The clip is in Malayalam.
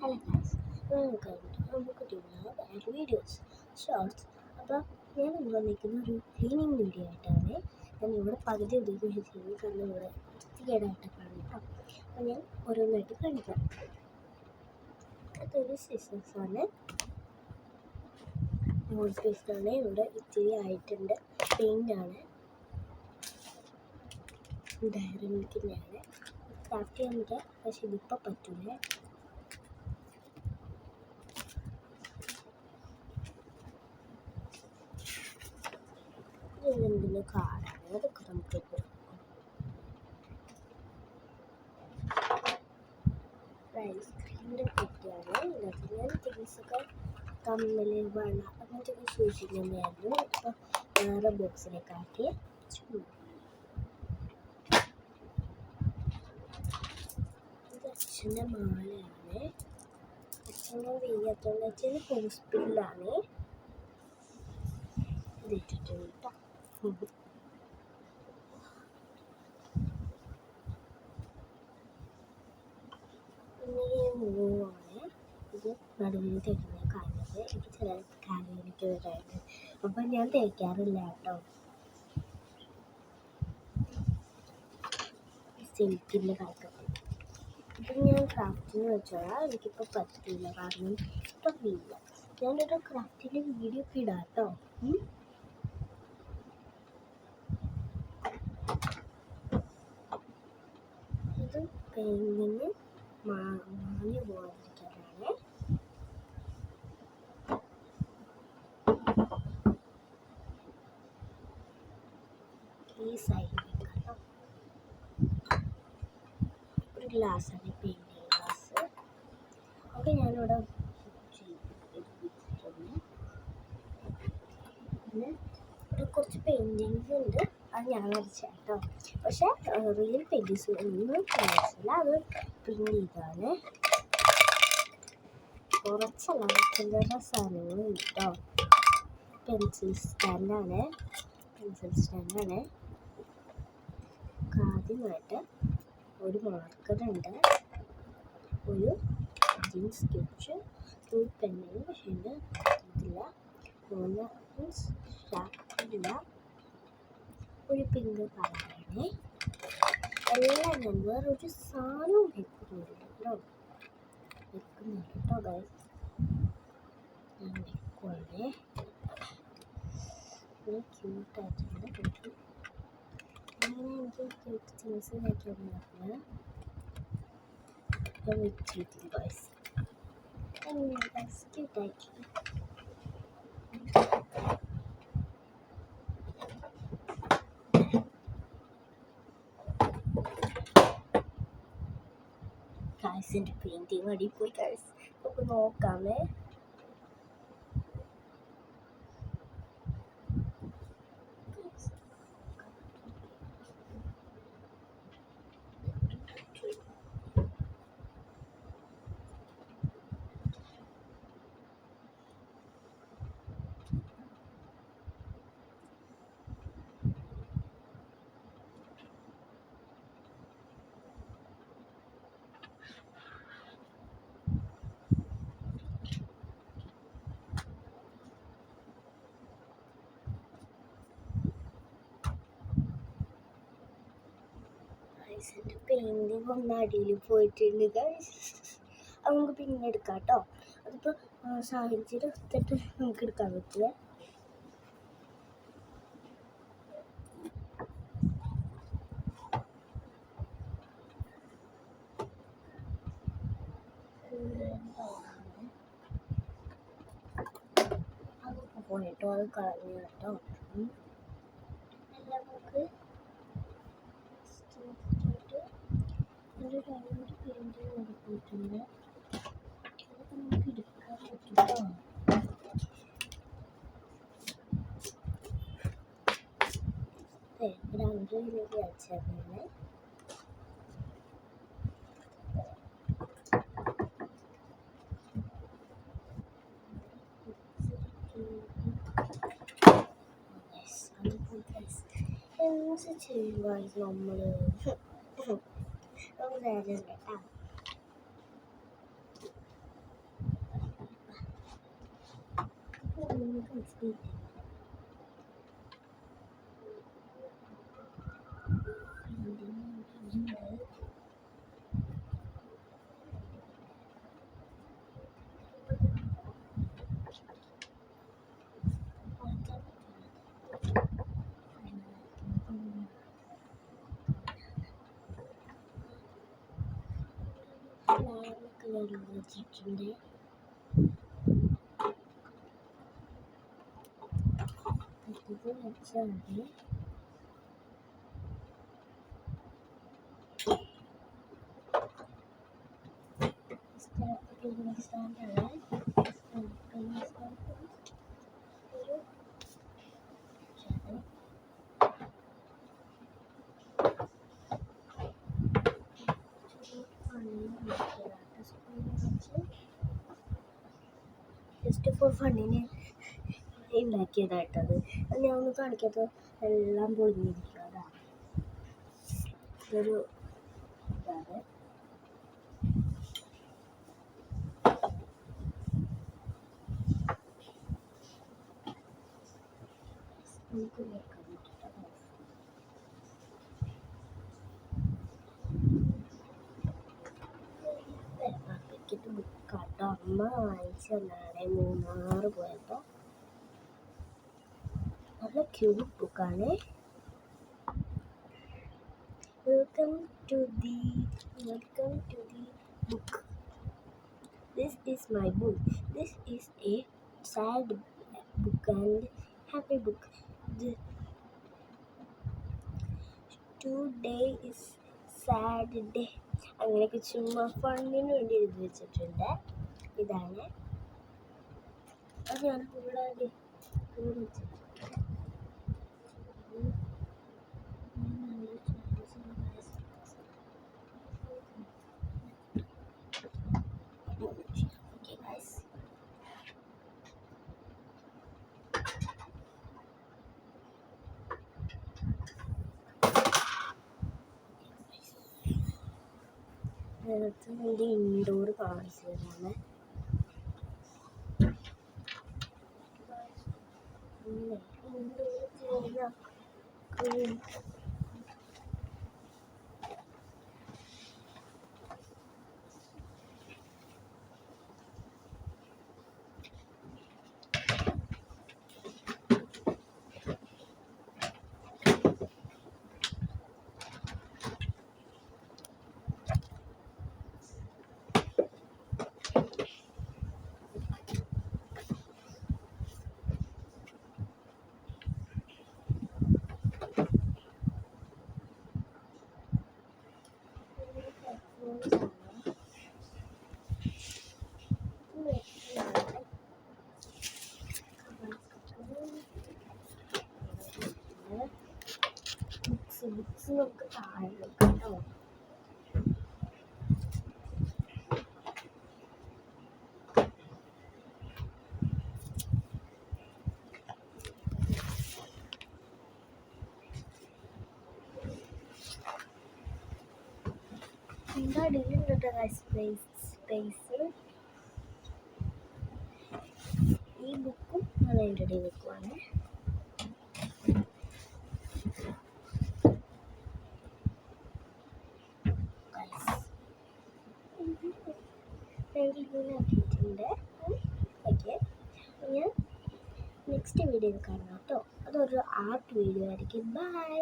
Hello guys, welcome to Amukutula and Videos Shorts. അപ്പോൾ ഞാൻ ഇന്ന് വന്നിരിക്കുന്ന ഒരു ക്ലീനിങ് വീഡിയോ ആയിട്ടാണ്. ഞാൻ ഇവിടെ പകുതി ഉപയോഗിക്കുന്നത് കാരണം ഇവിടെ വൃത്തികേടായിട്ടൊക്കെയാണ് കേട്ടോ. അപ്പോൾ ഞാൻ ഓരോന്നായിട്ട് കാണിക്കാം. അതൊരു സിസേഴ്സാണ്, നോട്ട് പേസ്റ്റാണ്, ഇവിടെ ഇത്തിരി ആയിട്ടുണ്ട്, പെയിൻ്റാണ്, ഡയറി മിൽക്കിൻ്റെയാണ്. ക്രാഫ്റ്റ് ചെയ്യാൻ പറ്റുക, പക്ഷേ ഇതിപ്പോൾ പറ്റില്ല. ഇതിൻ്റെ കാർഡാണ്, അതൊക്കെ നമുക്ക് ഐസ്ക്രീമിൻ്റെ പെട്ടിയാണ്. ഇതിനകത്ത് ഞാൻ തിങ്സൊക്കെ കമ്മൽ, വള അങ്ങനത്തെയൊക്കെ സൂക്ഷിക്കുന്നതായിരുന്നു. ഇപ്പോൾ വേറെ ബോക്സിലേക്ക് ആക്കി. ഇത് അച്ഛൻ്റെ മാലയാണ്. അച്ഛൻ്റെ വെയ്യാത്തതെന്ന് വെച്ചാൽ ഹോസ്പിറ്റലാണ്. ഇത് ഇട്ടിട്ടുണ്ട് കേട്ടോ. മൂവാണ്. ഇത് നടുവിൽ തേക്കുന്ന കാലത്ത് എനിക്ക് ചില കാലുകൾക്ക് വരാറുണ്ട്, അപ്പം ഞാൻ തേക്കാറില്ല കേട്ടോ. സിൽക്കിൻ്റെ കാലത്ത് ഇത് ഞാൻ ക്രാഫ്റ്റിന് വെച്ചോളാം. എനിക്കിപ്പോൾ പറ്റില്ല കാരണം ഇപ്പം ഇല്ല. ഞാനൊരു ക്രാഫ്റ്റിൻ്റെ വീഡിയോ ഒക്കെ ഇടാം കേട്ടോ. ഇത് പെയിൻറ്റിന് മാഞ്ഞു പോകാതിരിക്കാനാണ്. ഈ സൈഡിലേക്ക് കേട്ടോ. ഒരു ഗ്ലാസ്സാണ്, പെയിൻറ്റിങ് ഗ്ലാസ്. ഒക്കെ ഞാനിവിടെ പിന്നെ ഇവിടെ കുറച്ച് പെയിൻറ്റിങ്സ് ഉണ്ട്, അത് ഞാൻ വരച്ച കേട്ടോ. പക്ഷേ റിയൽ പെയിൻറ്റിങ്സ് ഒന്നും വരച്ചില്ല, അത് പ്രിൻ്റ് ചെയ്താണ്. കുറച്ചല്ല, ചില്ലറ സാധനങ്ങൾ കേട്ടോ. പെൻസിൽ സ്റ്റാൻഡാണ്. ആദ്യമായിട്ട് ഒരു മാർക്കറുണ്ട്, ഒരു ജിൻ സ്കെച്ച്, ഒരു പെന്നിന് പക്ഷേ ഇതില്ല, 3 ഷാർപ്പില്ല, ഒരു പിങ്ക് കളറാണ്. എല്ലാം ഞാൻ വേറൊരു സാധനവും വെക്കുന്നുണ്ട് കേട്ടോ ഗൈസ്. ഞാൻ വെക്കുവാണേ. ക്യൂട്ടായിട്ടുണ്ട് കേട്ടോ. അങ്ങനെ എനിക്ക് ക്യൂട്ട് തിങ്സ് വയ്ക്കാമെന്ന് പറഞ്ഞാൽ ഞാൻ വെച്ചിരിക്കും ഗൈസ്. അങ്ങനെ ഗൈസ് ക്യൂട്ടായിരിക്കും. ഗൈസിൻ്റെ പെയിൻറ്റിങ് അടിപൊളി ഗൈസ്. നമുക്ക് നോക്കാമേ. ഗൈസിൻ്റെ പെയിൻറ്റിങ് ഒന്ന് അടിയിൽ പോയിട്ടുണ്ട് ഗൈസ്. അത് നമുക്ക് പിന്നെ എടുക്കാം കേട്ടോ. അതിപ്പോൾ സാഹചര്യം എടുത്തിട്ട് നമുക്ക് എടുക്കാൻ പറ്റില്ല. അതൊക്കെ പോയിട്ടോ, അത് കളഞ്ഞു കേട്ടോ. എല്ലാം നമുക്ക് ഒരു 2 പെയിൻറ്റ് കൊടുത്തിട്ടുണ്ട്, അതൊക്കെ നമുക്ക് എടുക്കാൻ പറ്റും കേട്ടോ. ഇവിടെ 5 രൂപ അയച്ചായിരുന്നു. എന്ത് ചെയ്യും ഗൈസ് നമ്മൾ നേരം കേട്ടോ. കളറിൽ വെച്ചിട്ടുണ്ട്. ഇത് വെച്ചാൽ സ്റ്റാൻഡാണ്. ഒരു ജസ്റ്റ് ഫോർ ഫണ്ണിന് ഉണ്ടാക്കിയതായിട്ടത്. ഞാൻ ഒന്ന് കാണിക്കാത്ത എല്ലാം പൊളിഞ്ഞിരിക്കുക. അതാണ് ഇതൊരു ഇതാണ്. നമുക്ക് നോക്കാൻ പാക്കറ്റ് ബുക്കാട്ടോ. അമ്മ വാങ്ങിച്ചു തന്നാണ് മൂന്നാറ് പോയപ്പോൾ. നല്ല ക്യൂട്ട് ബുക്കാണ്. Welcome to the book. This is my book. This is a sad book and happy book. Today is sad day. അങ്ങനെയൊക്കെ ചുമ്മാ ഫണ്ണിന് വേണ്ടി എഴുതി വെച്ചിട്ടുണ്ട്. ഇതാണ് അത് ഞാൻ കൂടാതെ വെച്ചിട്ടുണ്ട്. വേണ്ടി ഇൻഡോർ കാണിച്ചതാണ്. ബുക്സ് നമുക്ക് താഴെ കേട്ടോ. എന്താ അടിയിലുണ്ട് സ്പേസ്. ഈ ബുക്കും ഞാൻ അതിൻ്റെ ഇടയിൽ വെക്കുവാണ്. ആക്കിയിട്ടുണ്ട്. ഓക്കെ, ഞാൻ നെക്സ്റ്റ് വീഡിയോയിൽ കാണാം കേട്ടോ. അതൊരു ആർട്ട് വീഡിയോ ആയിരിക്കും. ബൈ.